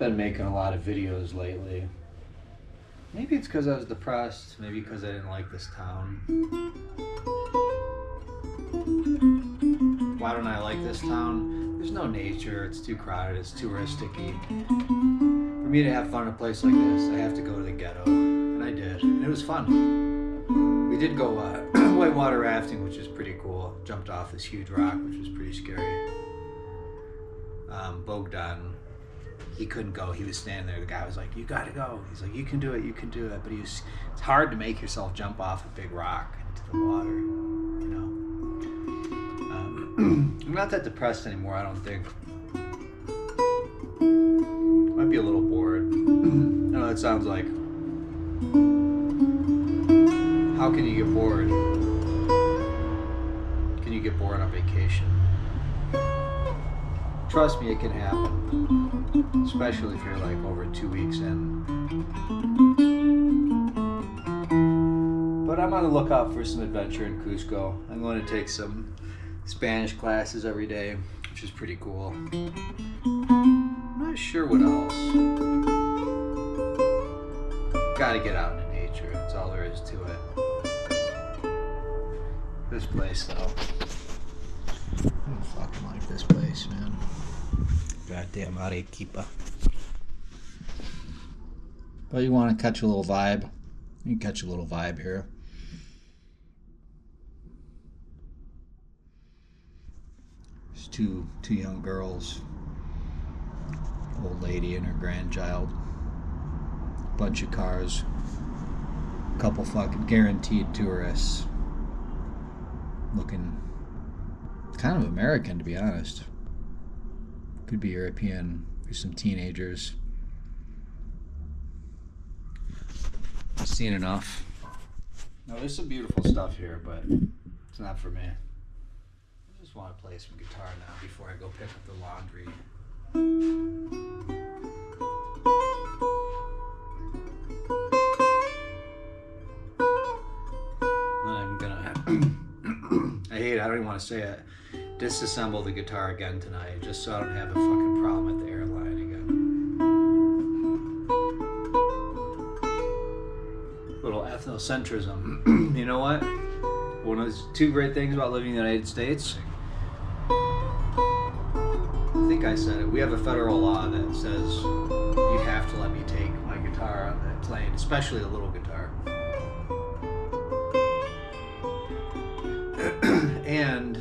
been making a lot of videos lately. Maybe it's because I was depressed. Maybe because I didn't like this town. Why don't I like this town? There's no nature. It's too crowded. It's touristic-y. For me to have fun in a place like this, I have to go to the ghetto. And I did. And it was fun. We did go whitewater rafting, which is pretty cool. Jumped off this huge rock, which was pretty scary. Bogdan, he couldn't go. He was standing there. The guy was like, "You gotta go." He's like, "You can do it. You can do it." But it's hard to make yourself jump off a big rock into the water, you know. I'm not that depressed anymore, I don't think. Might be a little bored. I know that sounds like, how can you get bored? Can you get bored on vacation? Trust me, it can happen. Especially if you're like over 2 weeks in. But I'm on the lookout for some adventure in Cusco. I'm going to take some Spanish classes every day, which is pretty cool. I'm not sure what else. Gotta get out into nature, that's all there is to it. This place though, I don't fucking like this place, man. Goddamn Arequipa. But you want to catch a little vibe, you can catch a little vibe here. There's two young girls, old lady and her grandchild, bunch of cars, couple fucking guaranteed tourists, looking kind of American to be honest. Could be European. There's some teenagers. I've seen enough. No, there's some beautiful stuff here, but it's not for me. I just want to play some guitar now before I go pick up the laundry. I'm gonna I hate it, I don't even want to say it. Disassemble the guitar again tonight, just so I don't have a fucking problem at the airline again. Little ethnocentrism. You know what? One of the two great things about living in the United States, I think I said it, we have a federal law that says you have to let me take my guitar on the plane, especially a little guitar. And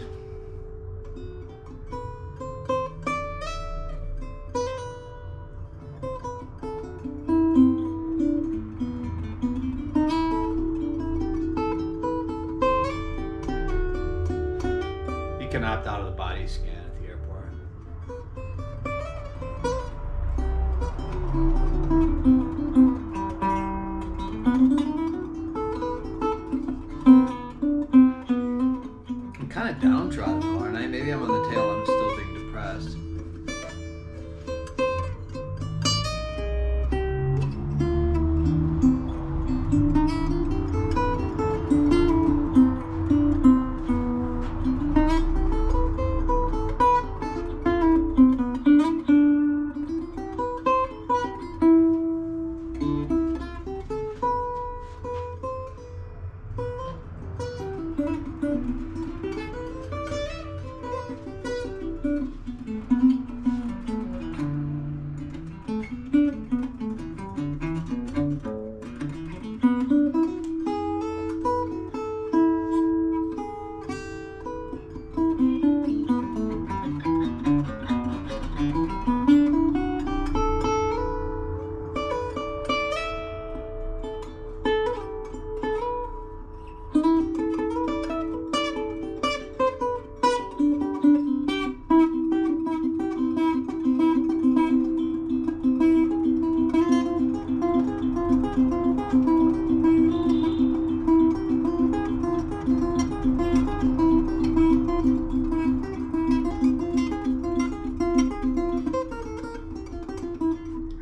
you can opt out of the body scan at the airport. I'm kind of downtrodden, aren't I? Maybe I'm on the tail, I'm still being depressed.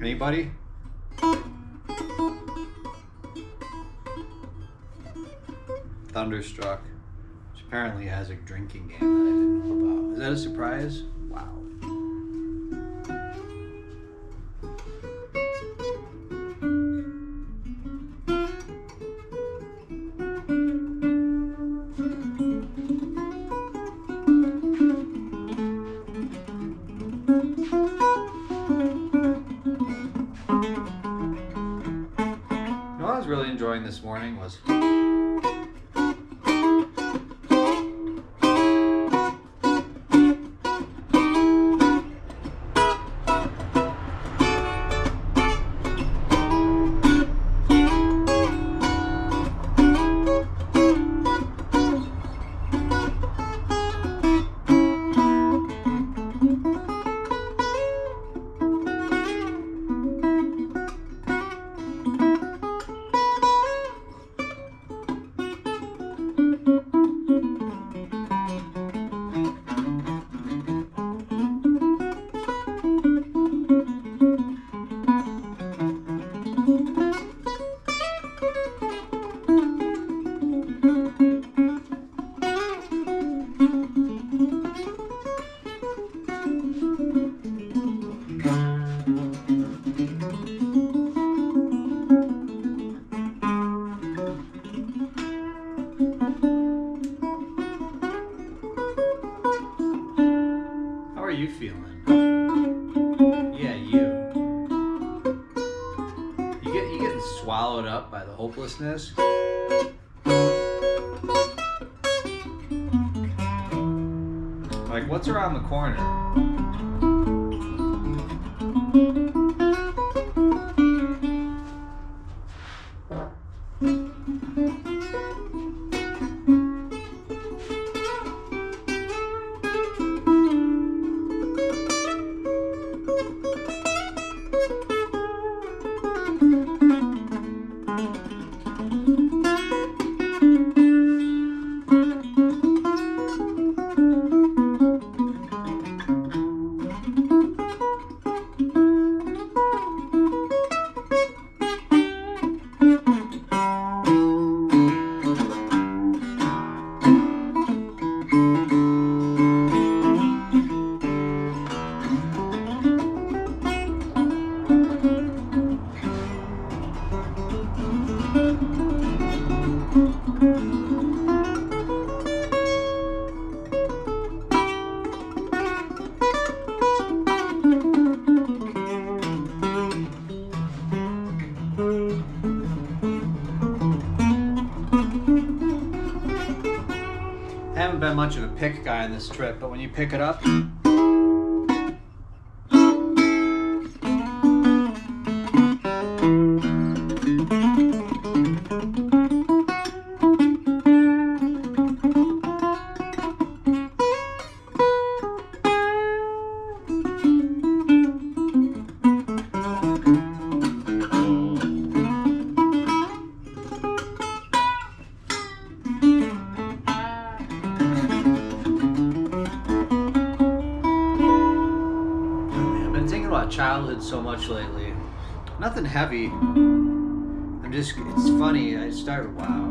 Anybody? Thunderstruck, which apparently has a drinking game that I didn't know about. Is that a surprise? Wow. enjoying this morning was you feeling? Yeah, you. You getting swallowed up by the hopelessness? Like, what's around the corner? I haven't been much of a pick guy on this trip, but when you pick it up, childhood so much lately. Nothing heavy. It's funny. I started, wow.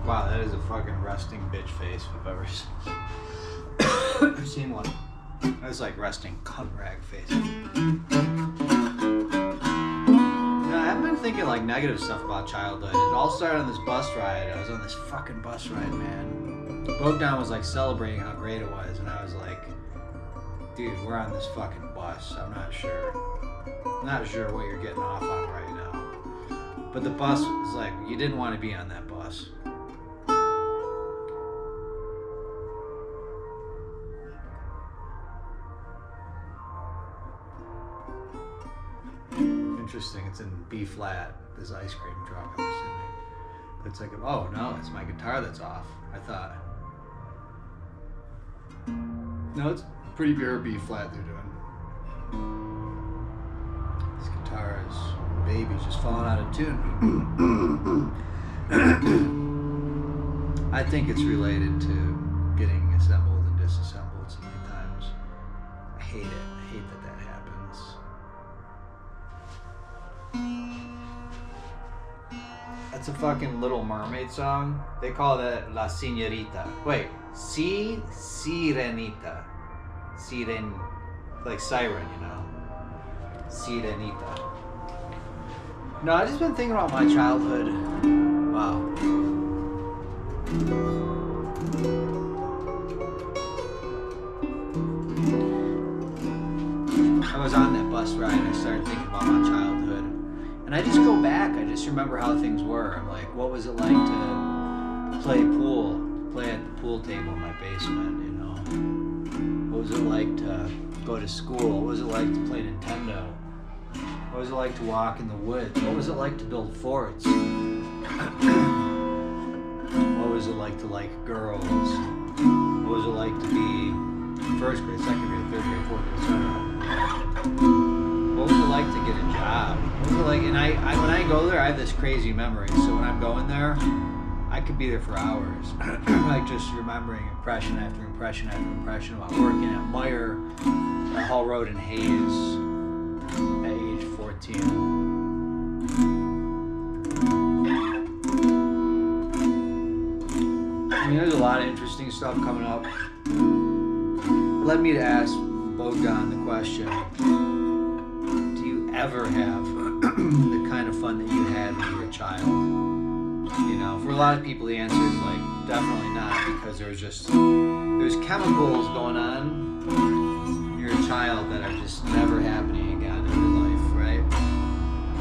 Wow, that is a fucking resting bitch face if I've ever seen one. That's like resting cunt rag face. I've been thinking like negative stuff about childhood. It all started on this bus ride. I was on this fucking bus ride, man. Bogdan was like celebrating how great it was, and I was like, dude, we're on this fucking bus. I'm not sure what you're getting off on right now. But the bus was like, you didn't want to be on that bus. Interesting. It's in B flat, this ice cream truck, I'm assuming. But it's like, oh no, it's my guitar that's off. I thought. No, it's pretty pure B flat they're doing. This guitar is baby's just falling out of tune. I think it's related to getting assembled and disassembled so many times. I hate it. I hate that that happens. That's a fucking Little Mermaid song. They call that La Señorita. Wait, Sirenita. Siren, like siren, you know. Sirenita. No, I've just been thinking about my childhood. Wow. I was on that bus ride and I started thinking about my childhood. And I just go back, I just remember how things were. I'm like, what was it like to play pool, play at the pool table in my basement, you know? What was it like to go to school? What was it like to play Nintendo? What was it like to walk in the woods? What was it like to build forts? What was it like to like girls? What was it like to be first grade, second grade, third grade, fourth grade, etc.? What was it like to get a job? What was it like? And I when I go there, I have this crazy memory. So when I'm going there, I could be there for hours, like just remembering impression after impression after impression about working at Meyer, at Hall Road in Hayes, at age 14. I mean, there's a lot of interesting stuff coming up. It led me to ask Bogdan the question, do you ever have the kind of fun that you had when you were a child? You know, for a lot of people the answer is like, definitely not, because there's chemicals going on when you're a child that are just never happening again in your life, right?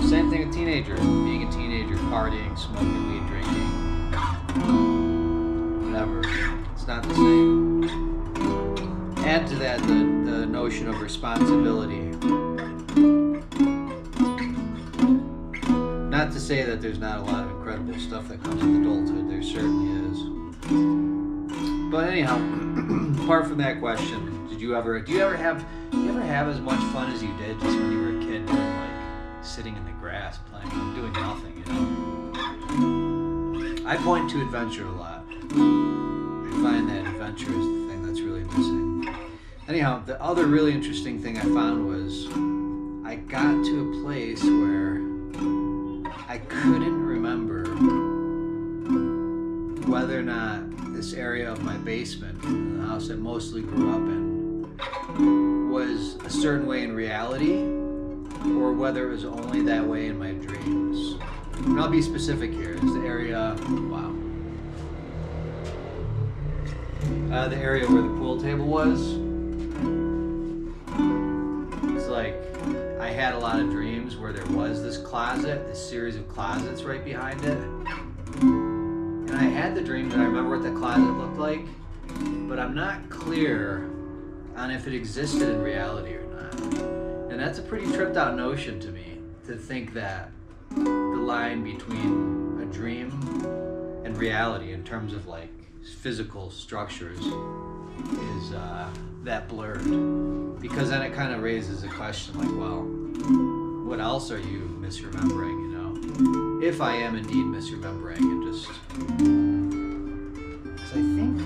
Same thing with teenagers, being a teenager, partying, smoking weed, drinking, whatever. It's not the same. Add to that the notion of responsibility. Not to say that there's not a lot of incredible stuff that comes with adulthood. There certainly is. But anyhow, apart from that question, do you ever have as much fun as you did just when you were a kid, doing like sitting in the grass playing, doing nothing, you know? I point to adventure a lot. I find that adventure is the thing that's really missing. Anyhow, the other really interesting thing I found was I got to a place where I couldn't remember whether or not this area of my basement, the house I mostly grew up in, was a certain way in reality or whether it was only that way in my dreams. And I'll be specific here. It's the area, the area where the pool table was. It's like I had a lot of dreams where there was this closet, this series of closets right behind it. And I had the dream that I remember what the closet looked like, but I'm not clear on if it existed in reality or not. And that's a pretty tripped out notion to me, to think that the line between a dream and reality in terms of like physical structres is that blurred. Because then it kind of raises a question like, well, what else are you misremembering, you know? If I am indeed misremembering, and just... Because I think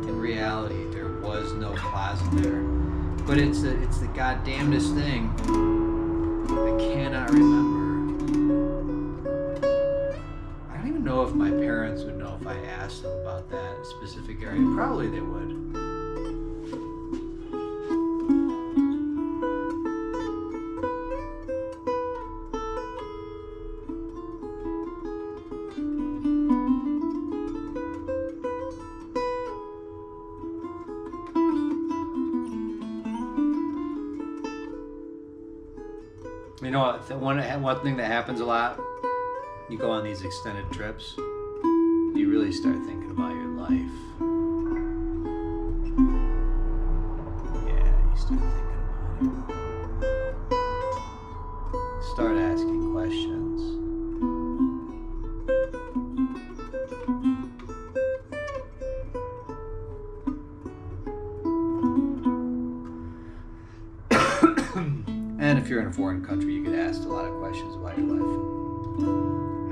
in reality there was no closet there. But it's the goddamnedest thing I cannot remember. I don't even know if my parents would know if I asked them about that specific area. Probably they would. You know what? One thing that happens a lot, you go on these extended trips, you really start thinking about your life. Yeah, you start thinking about it. Start asking questions. And if you're in a foreign country, you get asked a lot of questions about your life.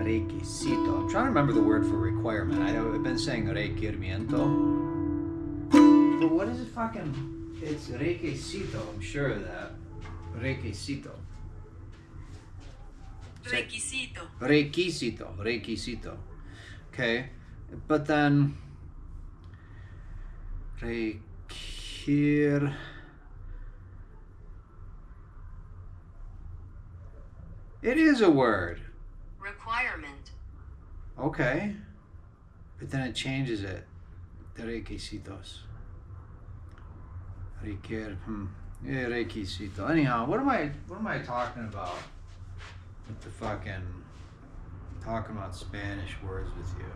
Requisito. I'm trying to remember the word for requirement. I've been saying requerimiento. But what is it fucking... It's requisito. I'm sure of that. Requisito. Requisito. Requisito. Okay. But then... Requir... It is a word. Requirement. Okay. But then it changes it. Requisitos. Yeah, requisito. Anyhow, what am I talking about? With the fucking talking about Spanish words with you.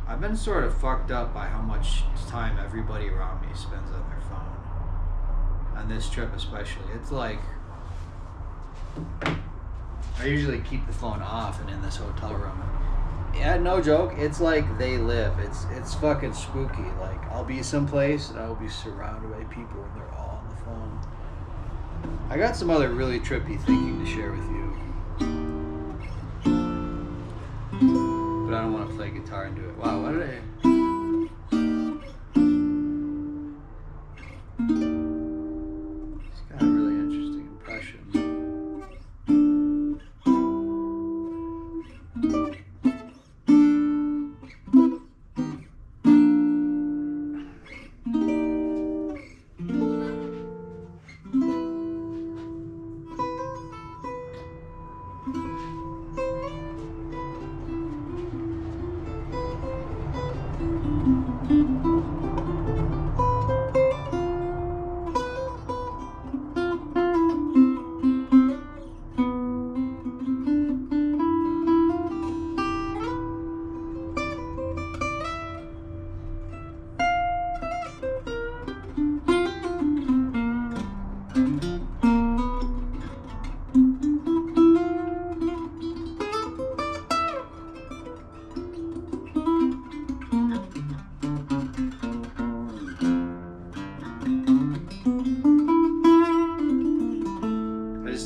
I've been sort of fucked up by how much time everybody around me spends on their phone. On this trip especially. It's like I usually keep the phone off and in this hotel room. Yeah, no joke. It's like they live. It's fucking spooky. Like I'll be someplace and I'll be surrounded by people and they're all on the phone. I got some other really trippy thinking to share with you. But I don't want to play guitar and do it. Wow, what did I... It's got a really interesting impression.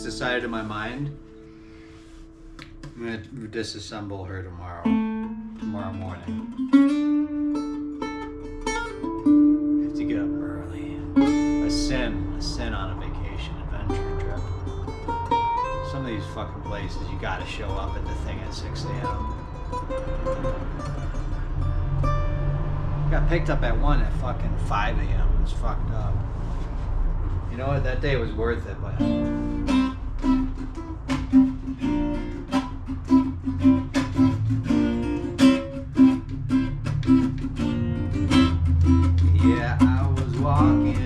Decided in my mind I'm gonna disassemble her tomorrow morning. I have to get up early. A sin on a vacation adventure trip. Some of these fucking places you gotta show up at the thing at 6 a.m. Got picked up at 1 at fucking 5 a.m. It was fucked up. You know what, that day was worth it, but yeah, I was walking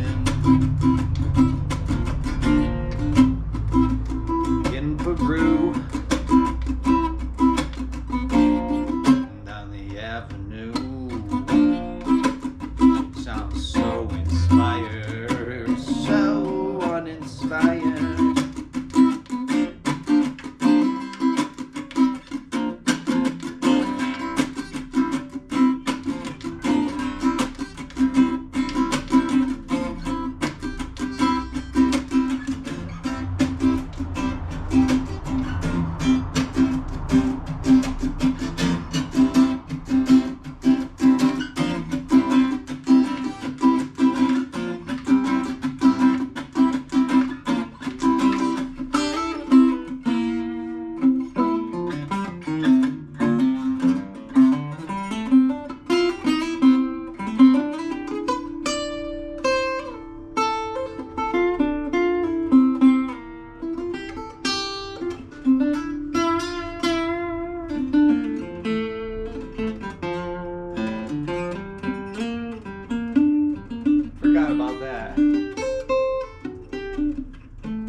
in Peru down the avenue. Sounds so inspired, so uninspired.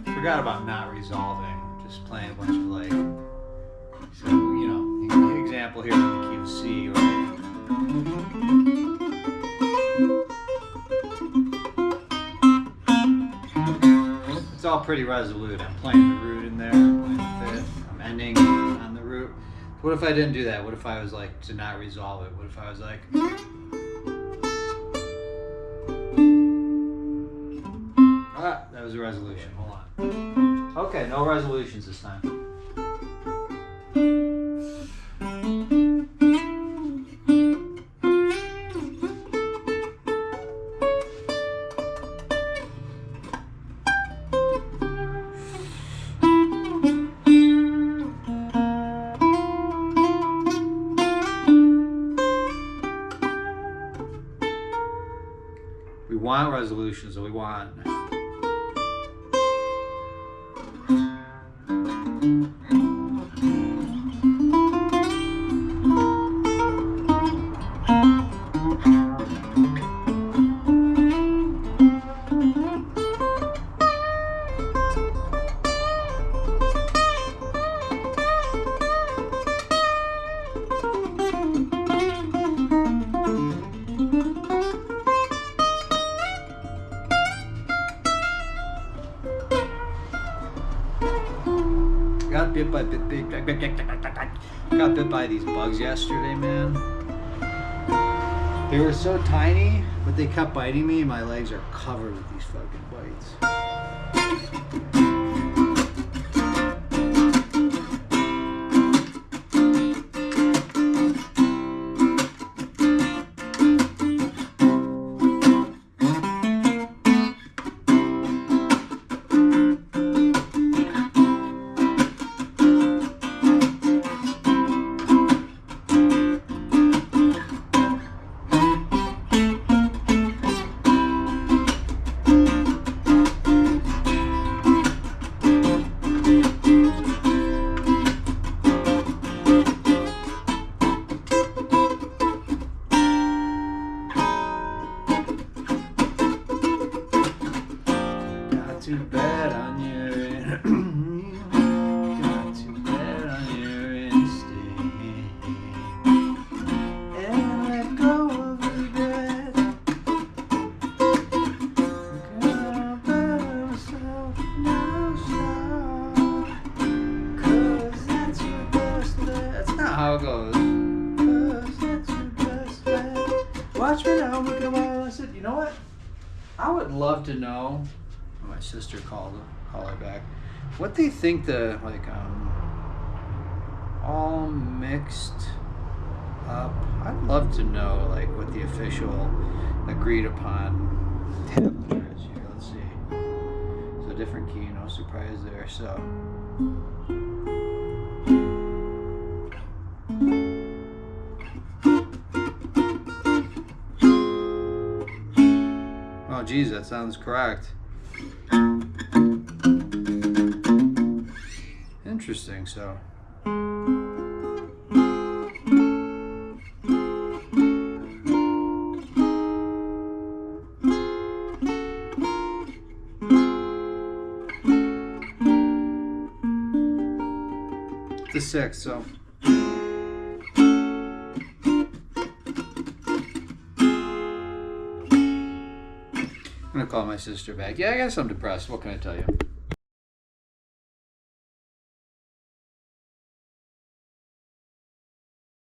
Forgot about not resolving, just playing a bunch of like, so you know, the example here with the key of C, right? It's all pretty resolute. I'm playing the root in there, I'm playing the fifth, I'm ending on the root. What if I didn't do that? What if I was like to not resolve it? What if I was like, that was a resolution. Hold on. Okay, no resolutions this time. We want resolutions, so we want. Got bit by these bugs yesterday, man. They were so tiny, but they kept biting me, and my legs are covered with these fucking bites. To bet on your got to bet on your instinct and let go of the bet. Gonna bet myself now, stop, 'cause that's your best bet. That's not how it goes. 'Cause that's your best bet. Watch me now, look at my. I said, you know what? I would love to know. My sister call her back. What they think the all mixed up. I'd love to know what the official agreed upon temperature is here. Let's see. It's a different key, no surprise there. So. Oh geez, that sounds correct. Interesting, so. The 6th, so. I'm gonna call my sister back. Yeah, I guess I'm depressed. What can I tell you?